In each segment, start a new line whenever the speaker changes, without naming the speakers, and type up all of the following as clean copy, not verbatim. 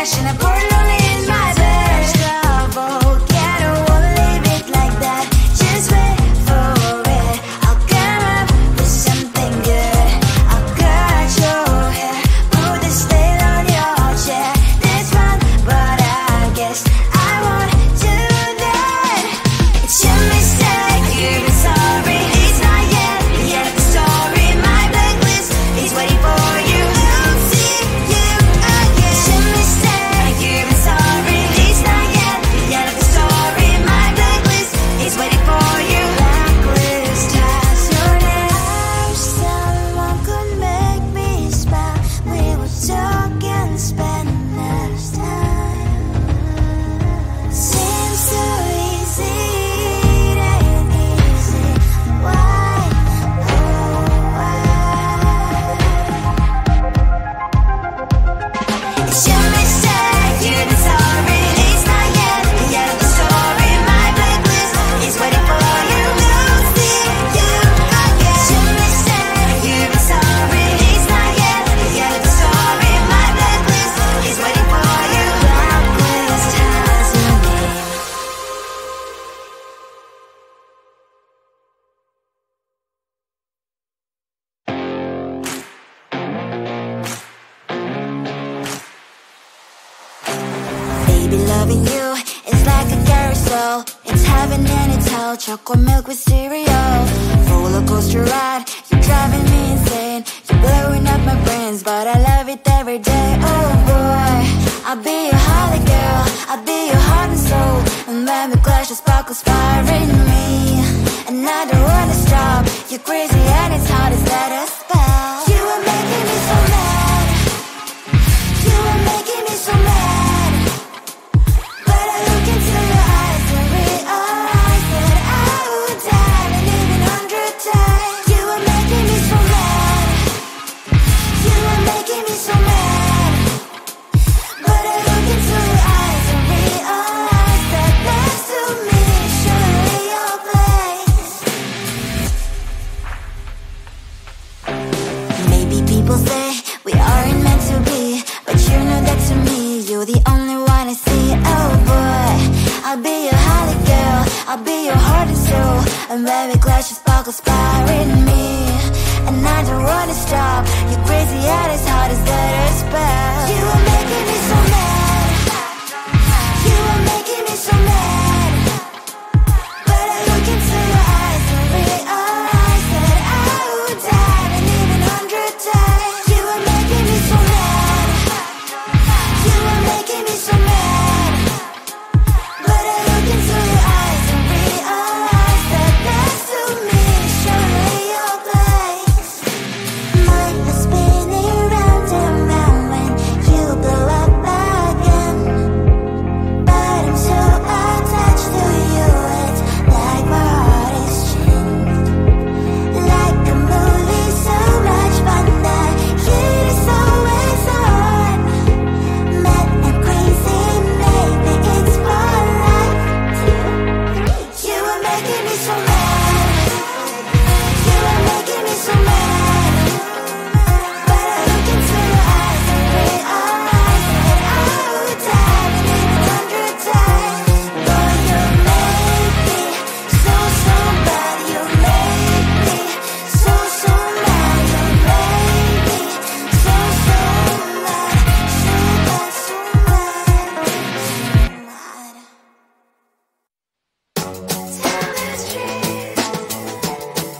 cash and I pour it all in my bed. Trouble, yeah, I don't wanna leave it like that. Just wait for it. I'll come up with something good. I'll cut your hair, put the stain on your chair. This one, but I guess I won't do that. It's your mistake, you've been sorry. It's not yet the end of the story. My blacklist is waiting for you. I'll see you again. It's your mistake, you've been sorry. It's not yet the end of the story. My blacklist is waiting for you. Blacklist has your name. I wish someone could make me smile. We would talk and spend less time. Seems so easy, it ain't easy. Why? Oh, why? It's your mistake, you've been sorry. It's not yet the end of the story. My blacklist is waiting for you. I'll see you again. It's your mistake, you've been sorry. It's not yet the end of the story. My blacklist is waiting for you. Blacklist has your name. Baby, loving you is like a carousel. It's heaven and it's hell. Chocolate milk with cereal. Roller coaster ride. You're driving me insane. You're blowing up my brains, but I love it every day. Oh boy, I'll be your holly girl. I'll be your heart and soul. And when we clash, the sparkles fire in me. And I don't wanna stop. You're crazy and it's hard as let a spell. You are making me so mad. You are making me so mad. But I look into your eyes and realize that I would die and even 100 times. You are making me so mad. You are making me so mad. But I look into your eyes and realize that next to me is surely your place. Maybe people say we aren't meant to be, but you know that to me, you're the only one I see. Oh boy, I'll be your holly girl. I'll be your heart and soul. And when we clash, the sparkles fire in me. And I don't wanna stop. You're crazy and as hard as let a spell. You are making me so mad. You are making me so mad. But I look into your eyes and realize that I would die and even 100 times. You are making me so mad. You are making me so mad. But I look into your eyes and realize that next to me is surely your place. Mine is spinning round and round when you blow up again. But I'm so attached to you, it's like my heart is chained. Like a movie, so much fun that it is always on. Mad and crazy, maybe it's for life. 2, 3. You are making me so mad. You are making me so mad. But I look into your eyes and realize that I would die and even 100 times. Boy, you make me so, so bad. You make me so, so mad. You make me so, so mad. So bad, so mad, so mad. Tell the truth,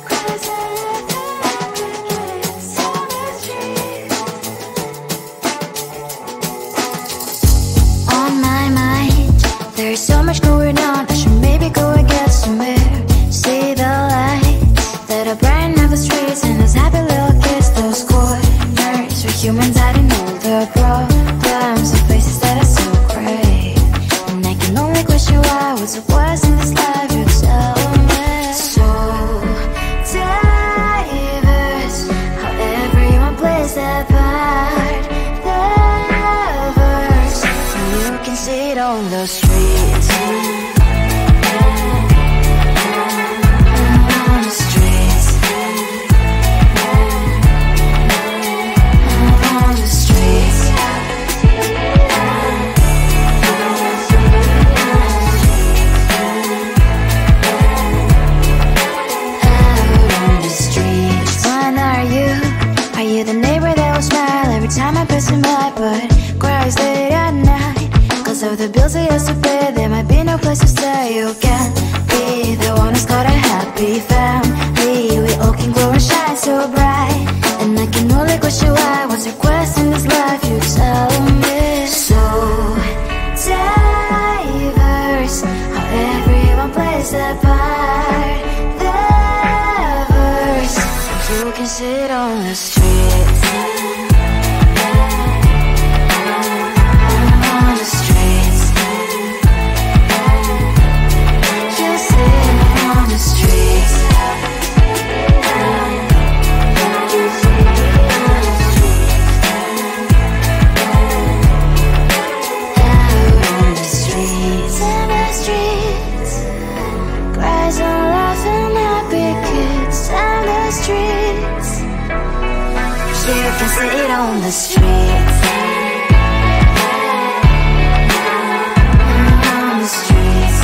'cause I love everything. Tell the truth. On my mind, there's so much going on. I should maybe go and get somewhere. See the lights that are brighten up the streets, and those happy little kids, those corners where humans hiding all their problems, the places that are so great. And I can only question why was it was in this life. You tell me. So diverse, how everyone plays their part. Lovers, and you can see it on the streets. On the streets. On the streets. this life you tell me. So diverse, how everyone plays their part. Their verse, you can sit on the streets. On the streets. You sit on the streets. You can sit on the streets. On the streets.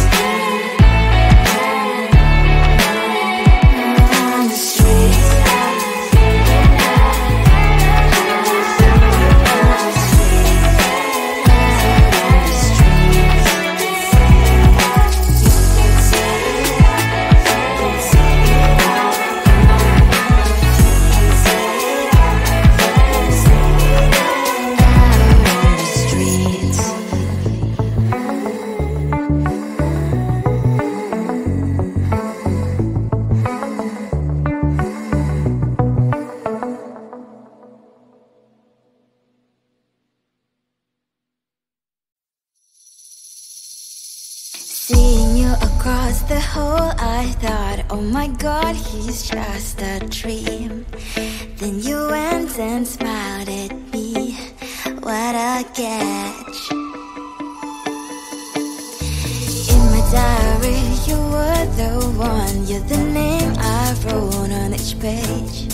On the streets. Seeing you across the hall, I thought, oh my god, he's just a dream. Then you went and smiled at me. What a catch. In my diary, you were the one. You're the name I wrote on each page.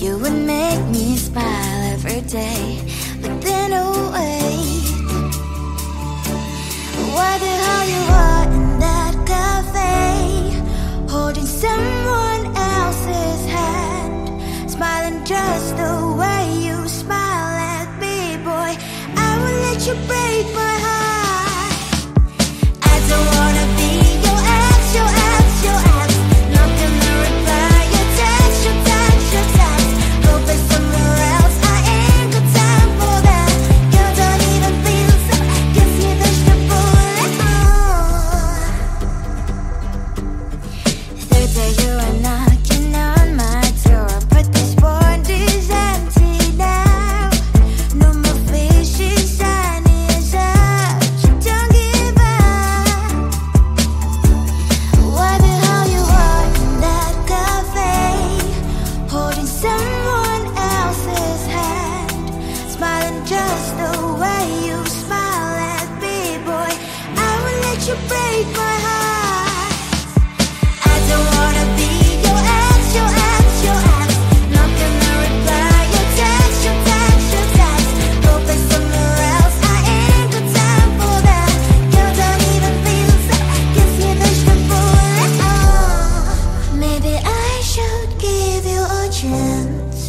You would make me smile every day. But then, oh wait, why the hell you are in that cafe, holding someone else's hand, smiling just the way you smile at me, boy. I will let you break my heart. I don't wanna be your ex, your ex, your ex. Not gonna reply your text, your text, your text. Go play somewhere else, I ain't got time for that. You don't even feel so, guess you dodged the bullet. Third day you are knocking on my door, but this world is empty now. No more fishes, sun is up. You don't give up. Why the hell you are in that cafe, holding someone else's hand, smiling just the way you smile at me, boy. I will let you break my heart. I don't wanna be your ex, your ex, your ex. Not gonna reply your text, your text, your text. Go play somewhere else, I ain't got time for that. You don't even feel so, guess you dodged the bullet. Maybe I should give you a chance.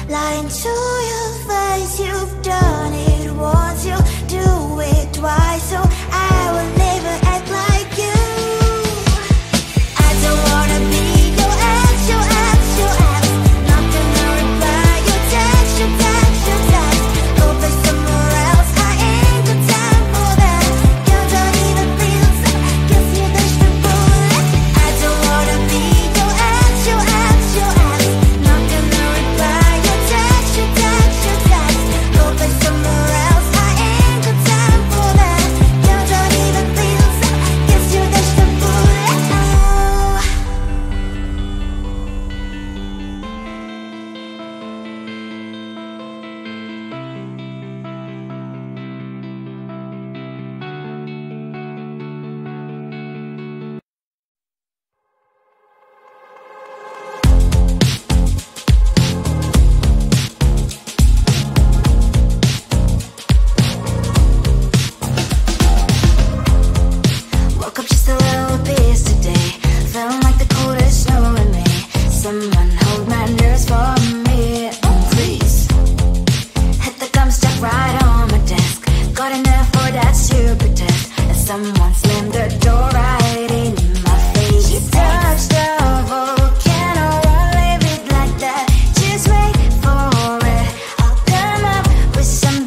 Lying to your face, you've done it once, you'll do it twice, so I will never act like you. I don't wanna be your ex, your ex, your ex. Not gonna reply your text, your text, your text. Go play somewhere else, I ain't got time for that. You don't even feel so, guess you dodged the bullet. I don't wanna be your ex, your ex, your ex. Not gonna reply your text, your text, your text. Go play somewhere else, I ain't got time for that. You don't even feel so, guess you dodged the bullet. Woke up just a little pissed today. Feeling like the coldest snow in me. Someone hold my nerves for me, oh please. Hit the gum stuck right on my desk. Got enough for that stupid test. And someone slammed the door right in my face. You touched the volcano, won't leave it like that. Just wait for it. I'll come up with some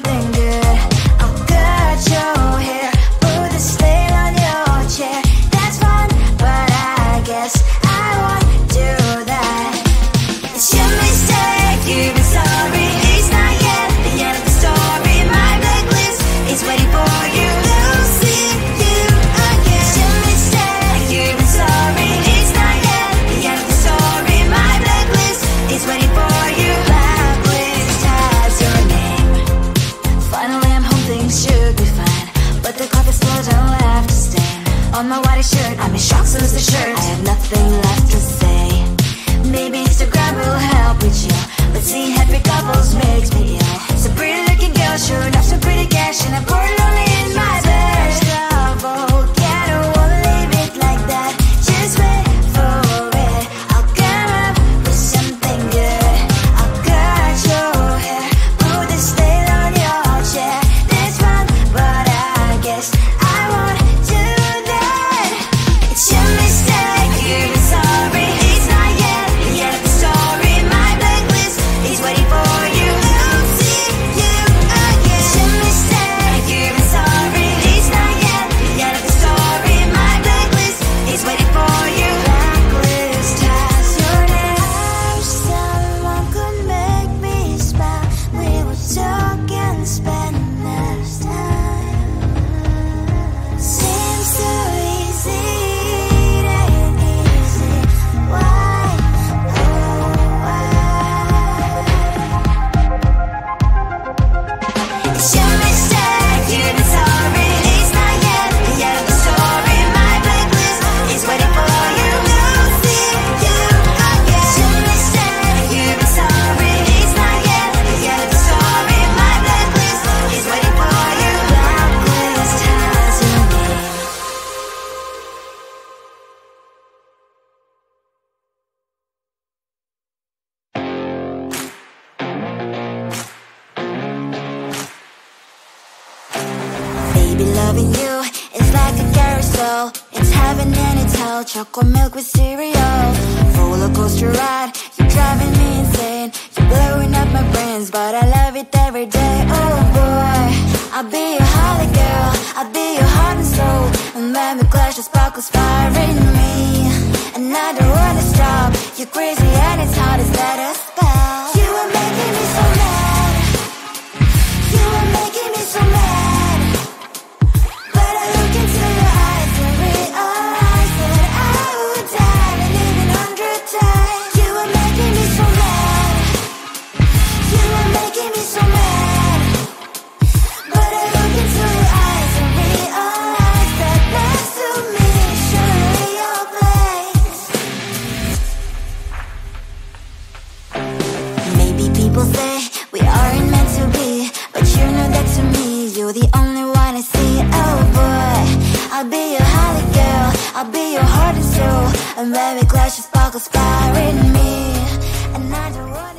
blush, you're not so pretty cash, and I pour it only in my bed. Stop, okay, I don't wanna leave it like that. Just wait for it, I'll come up with something good. I'll cut your hair, put the stain on your chair. That's fun, but I guess I won't do that. It's your mistake, you're sorry. It's not yet the end of the story. My blacklist is waiting for you. I'll see you again. It's your mistake, you're sorry. It's not yet the end of the story. My blacklist is waiting for you. Blacklist has your name. I wish someone could make me smile. We would talk and spend less time. Seems so easy, it ain't easy. Why, oh why? It's your mistake, you're sorry. It's not yet the end of the story. My blacklist is waiting for you. I'll see you again. It's your mistake, you're sorry. It's not yet the end of the story. My blacklist is waiting for you. Blacklist has your name. Baby, loving you is like a carousel. It's heaven and it's hell. Chocolate milk with cereal. Roller coaster ride. You're driving me insane. You're blowing up my brains, but I love it every day. Oh boy, I'll be your holly girl. I'll be your heart and soul. And when we clash, the sparkles fire in me. And I don't wanna stop. You're crazy and it's hard as let us spell. You are making me so mad. You are making me so mad. But I look into your eyes and realize that I would die and even 100 times. You are making me so mad. You are making me so mad. But I look into your eyes and realize that next to me is surely your place. Maybe people say we aren't meant to be, but you know that to me, you're the only one I see. Oh boy, I'll be your holly girl. I'll be your heart and soul. And when we clash, the sparkles fire in me. And I don't wanna